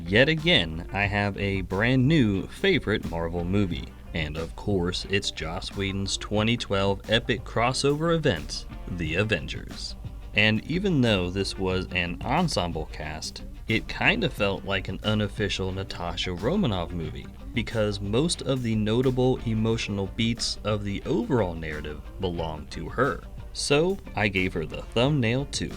Yet again, I have a brand new favorite Marvel movie. And of course, it's Joss Whedon's 2012 epic crossover event, The Avengers. And even though this was an ensemble cast, it kinda felt like an unofficial Natasha Romanov movie, because most of the notable emotional beats of the overall narrative belong to her. So I gave her the thumbnail too.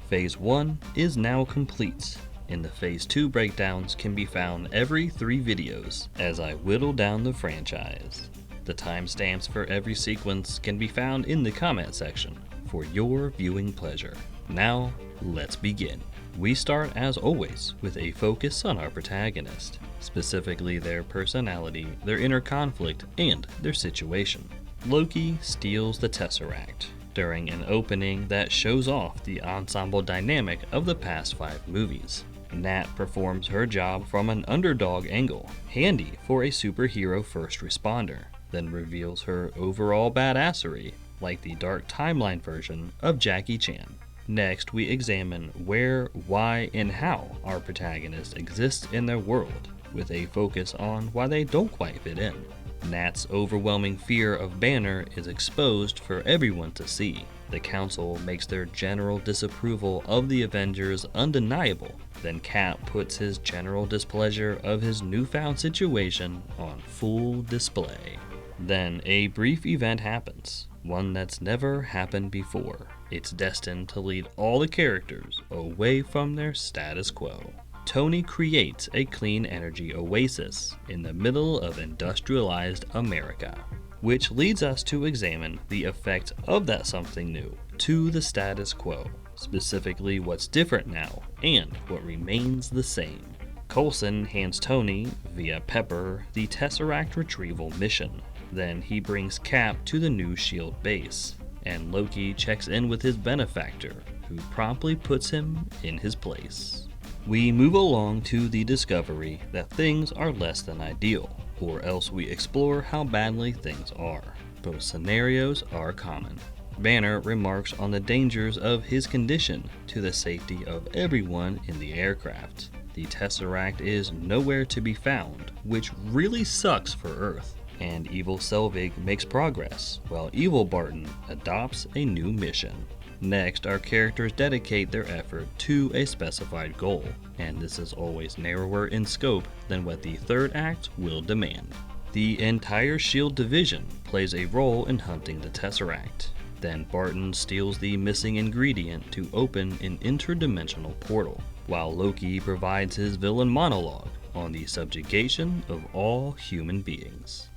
Phase 1 is now complete, and the Phase 2 breakdowns can be found every 3 videos as I whittle down the franchise. The timestamps for every sequence can be found in the comment section for your viewing pleasure. Now, let's begin. We start as always with a focus on our protagonist, specifically their personality, their inner conflict, and their situation. Loki steals the Tesseract during an opening that shows off the ensemble dynamic of the past 5 movies. Nat performs her job from an underdog angle, handy for a superhero first responder, then reveals her overall badassery, like the dark timeline version of Jackie Chan. Next, we examine where, why, and how our protagonists exist in their world, with a focus on why they don't quite fit in. Nat's overwhelming fear of Banner is exposed for everyone to see. The Council makes their general disapproval of the Avengers undeniable. Then Cap puts his general displeasure of his newfound situation on full display. Then a brief event happens, one that's never happened before. It's destined to lead all the characters away from their status quo. Tony creates a clean energy oasis in the middle of industrialized America, which leads us to examine the effect of that something new to the status quo, specifically what's different now and what remains the same. Coulson hands Tony, via Pepper, the Tesseract retrieval mission. Then he brings Cap to the new S.H.I.E.L.D. base, and Loki checks in with his benefactor, who promptly puts him in his place. We move along to the discovery that things are less than ideal, or else we explore how badly things are. Both scenarios are common. Banner remarks on the dangers of his condition to the safety of everyone in the aircraft. The Tesseract is nowhere to be found, which really sucks for Earth. And Evil Selvig makes progress, while Evil Barton adopts a new mission. Next, our characters dedicate their effort to a specified goal, and this is always narrower in scope than what the third act will demand. The entire S.H.I.E.L.D. division plays a role in hunting the Tesseract. Then Barton steals the missing ingredient to open an interdimensional portal, while Loki provides his villain monologue on the subjugation of all human beings.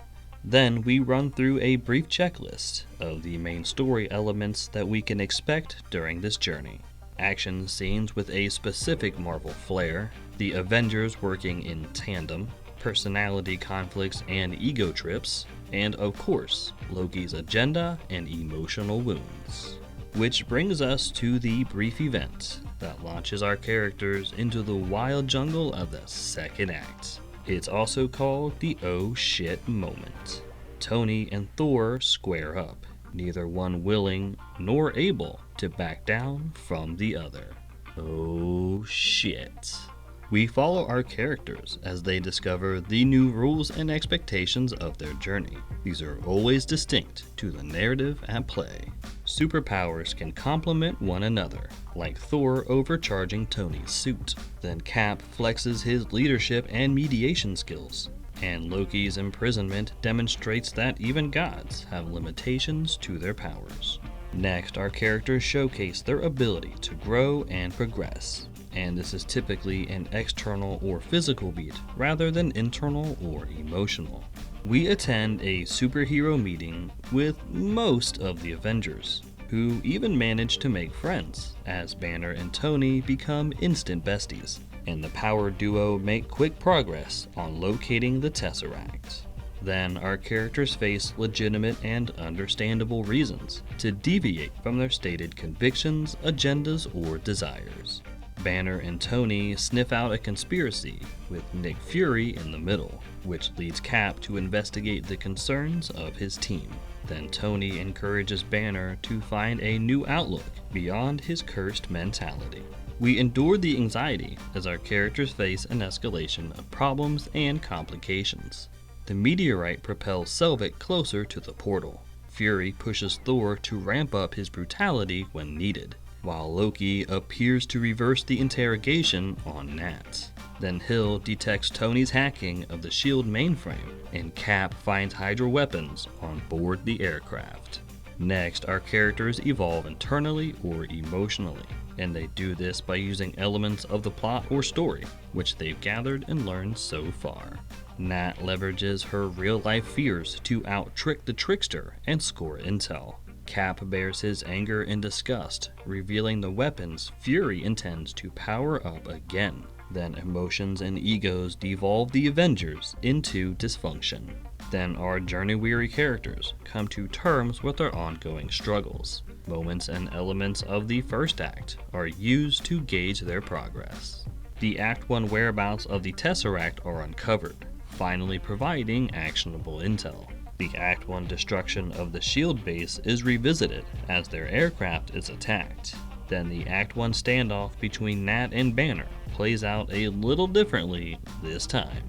Then we run through a brief checklist of the main story elements that we can expect during this journey. Action scenes with a specific Marvel flair, the Avengers working in tandem, personality conflicts and ego trips, and of course, Loki's agenda and emotional wounds. Which brings us to the brief event that launches our characters into the wild jungle of the second act. It's also called the oh shit moment. Tony and Thor square up, neither one willing nor able to back down from the other. Oh shit. We follow our characters as they discover the new rules and expectations of their journey. These are always distinct to the narrative at play. Superpowers can complement one another, like Thor overcharging Tony's suit. Then Cap flexes his leadership and mediation skills, and Loki's imprisonment demonstrates that even gods have limitations to their powers. Next, our characters showcase their ability to grow and progress, and this is typically an external or physical beat rather than internal or emotional. We attend a superhero meeting with most of the Avengers, who even manage to make friends, as Banner and Tony become instant besties, and the power duo make quick progress on locating the Tesseract. Then our characters face legitimate and understandable reasons to deviate from their stated convictions, agendas, or desires. Banner and Tony sniff out a conspiracy with Nick Fury in the middle, which leads Cap to investigate the concerns of his team. Then Tony encourages Banner to find a new outlook beyond his cursed mentality. We endure the anxiety as our characters face an escalation of problems and complications. The meteorite propels Selvig closer to the portal. Fury pushes Thor to ramp up his brutality when needed, while Loki appears to reverse the interrogation on Nat. Then Hill detects Tony's hacking of the S.H.I.E.L.D. mainframe, and Cap finds Hydra weapons on board the aircraft. Next, our characters evolve internally or emotionally, and they do this by using elements of the plot or story, which they've gathered and learned so far. Nat leverages her real-life fears to out-trick the trickster and score intel. Cap bears his anger and disgust, revealing the weapons Fury intends to power up again. Then emotions and egos devolve the Avengers into dysfunction. Then our journey-weary characters come to terms with their ongoing struggles. Moments and elements of the first act are used to gauge their progress. The Act 1 whereabouts of the Tesseract are uncovered, finally providing actionable intel. The Act 1 destruction of the S.H.I.E.L.D. base is revisited as their aircraft is attacked. Then the Act 1 standoff between Nat and Banner plays out a little differently this time,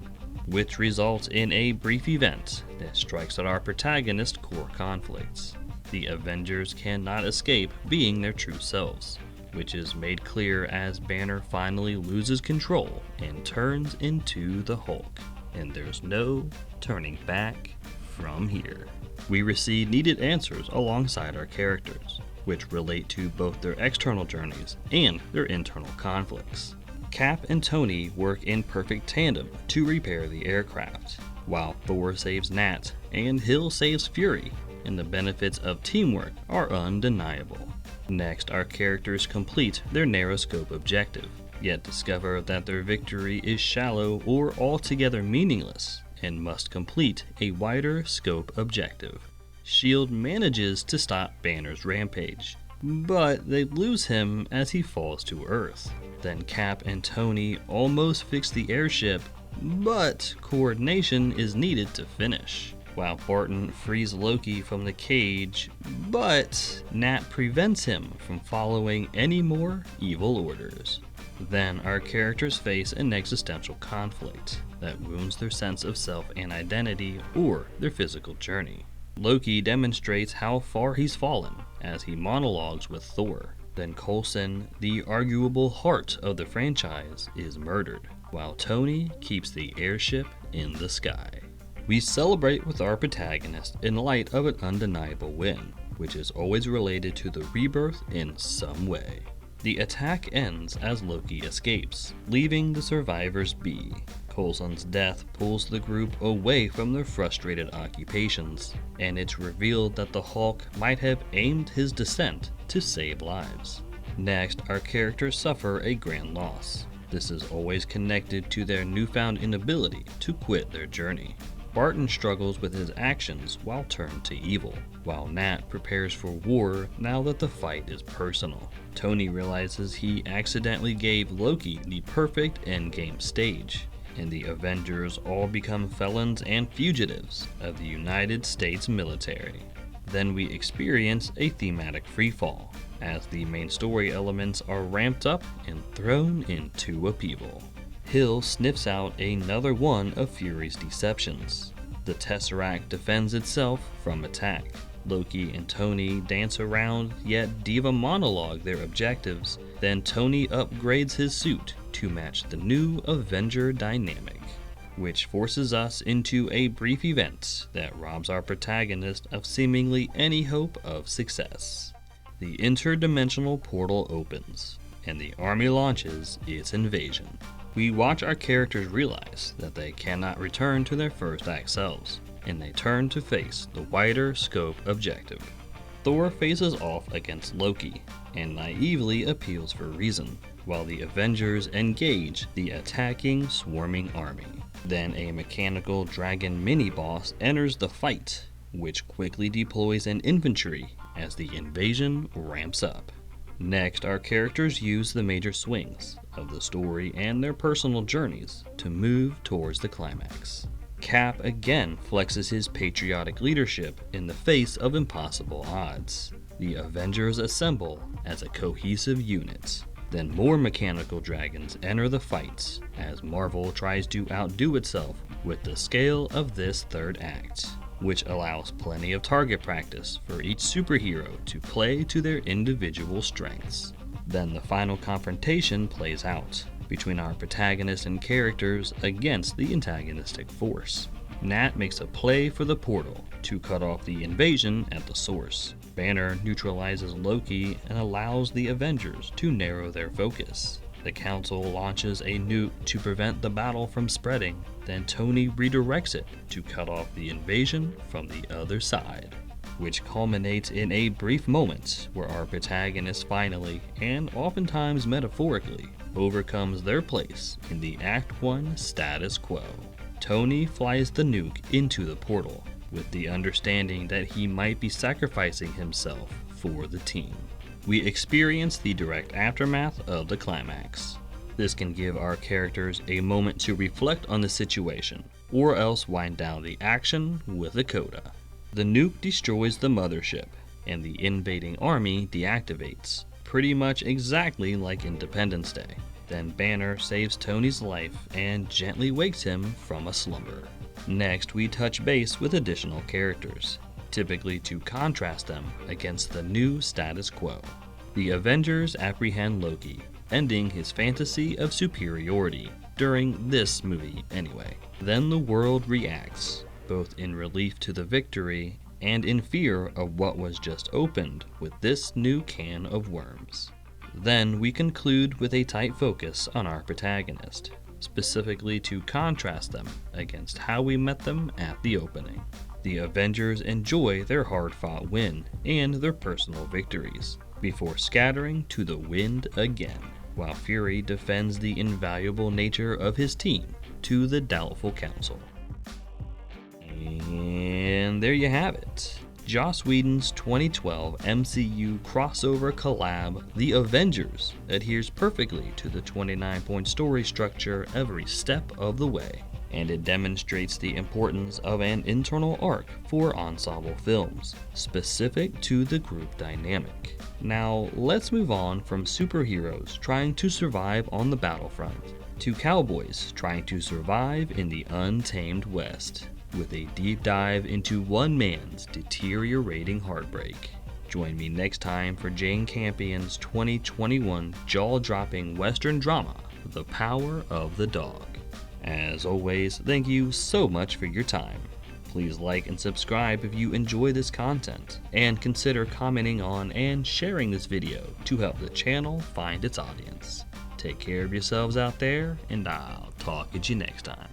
which results in a brief event that strikes at our protagonist's core conflicts. The Avengers cannot escape being their true selves, which is made clear as Banner finally loses control and turns into the Hulk, and there's no turning back from here. We receive needed answers alongside our characters, which relate to both their external journeys and their internal conflicts. Cap and Tony work in perfect tandem to repair the aircraft, while Thor saves Nat and Hill saves Fury, and the benefits of teamwork are undeniable. Next, our characters complete their narrow scope objective, yet discover that their victory is shallow or altogether meaningless, and must complete a wider scope objective. S.H.I.E.L.D. manages to stop Banner's rampage, but they lose him as he falls to Earth. Then Cap and Tony almost fix the airship, but coordination is needed to finish. While Barton frees Loki from the cage, but Nat prevents him from following any more evil orders. Then our characters face an existential conflict that wounds their sense of self and identity or their physical journey. Loki demonstrates how far he's fallen as he monologues with Thor. Then Coulson, the arguable heart of the franchise, is murdered, while Tony keeps the airship in the sky. We celebrate with our protagonist in light of an undeniable win, which is always related to the rebirth in some way. The attack ends as Loki escapes, leaving the survivors be. Coulson's death pulls the group away from their frustrated occupations, and it's revealed that the Hulk might have aimed his descent to save lives. Next, our characters suffer a grand loss. This is always connected to their newfound inability to quit their journey. Barton struggles with his actions while turned to evil, while Nat prepares for war now that the fight is personal. Tony realizes he accidentally gave Loki the perfect endgame stage, and the Avengers all become felons and fugitives of the United States military. Then we experience a thematic freefall, as the main story elements are ramped up and thrown into upheaval. Hill sniffs out another one of Fury's deceptions. The Tesseract defends itself from attack. Loki and Tony dance around, yet diva monologue their objectives. Then Tony upgrades his suit to match the new Avenger dynamic, which forces us into a brief event that robs our protagonist of seemingly any hope of success. The interdimensional portal opens, and the army launches its invasion. We watch our characters realize that they cannot return to their first act selves, and they turn to face the wider scope objective. Thor faces off against Loki, and naively appeals for reason, while the Avengers engage the attacking, swarming army. Then a mechanical dragon mini-boss enters the fight, which quickly deploys an infantry as the invasion ramps up. Next, our characters use the major swings of the story and their personal journeys to move towards the climax. Cap again flexes his patriotic leadership in the face of impossible odds. The Avengers assemble as a cohesive unit, Then more mechanical dragons enter the fights as Marvel tries to outdo itself with the scale of this third act, which allows plenty of target practice for each superhero to play to their individual strengths. Then the final confrontation plays out between our protagonists and characters against the antagonistic force. Nat makes a play for the portal to cut off the invasion at the source. Banner neutralizes Loki and allows the Avengers to narrow their focus. The Council launches a nuke to prevent the battle from spreading. Then Tony redirects it to cut off the invasion from the other side, which culminates in a brief moment where our protagonist finally, and oftentimes metaphorically, overcomes their place in the Act 1 status quo. Tony flies the nuke into the portal with the understanding that he might be sacrificing himself for the team. We experience the direct aftermath of the climax. This can give our characters a moment to reflect on the situation, or else wind down the action with a coda. The nuke destroys the mothership, and the invading army deactivates, pretty much exactly like Independence Day. Then Banner saves Tony's life and gently wakes him from a slumber. Next, we touch base with additional characters, typically to contrast them against the new status quo. The Avengers apprehend Loki, ending his fantasy of superiority, during this movie anyway. Then the world reacts, both in relief to the victory and in fear of what was just opened with this new can of worms. Then we conclude with a tight focus on our protagonist, specifically to contrast them against how we met them at the opening. The Avengers enjoy their hard-fought win and their personal victories, before scattering to the wind again, while Fury defends the invaluable nature of his team to the doubtful Council. And there you have it. Joss Whedon's 2012 MCU crossover collab, The Avengers, adheres perfectly to the 29-point story structure every step of the way, and it demonstrates the importance of an internal arc for ensemble films, specific to the group dynamic. Now, let's move on from superheroes trying to survive on the battlefront to cowboys trying to survive in the untamed West, with a deep dive into one man's deteriorating heartbreak. Join me next time for Jane Campion's 2021 jaw-dropping Western drama, The Power of the Dog. As always, thank you so much for your time. Please like and subscribe if you enjoy this content, and consider commenting on and sharing this video to help the channel find its audience. Take care of yourselves out there, and I'll talk at you next time.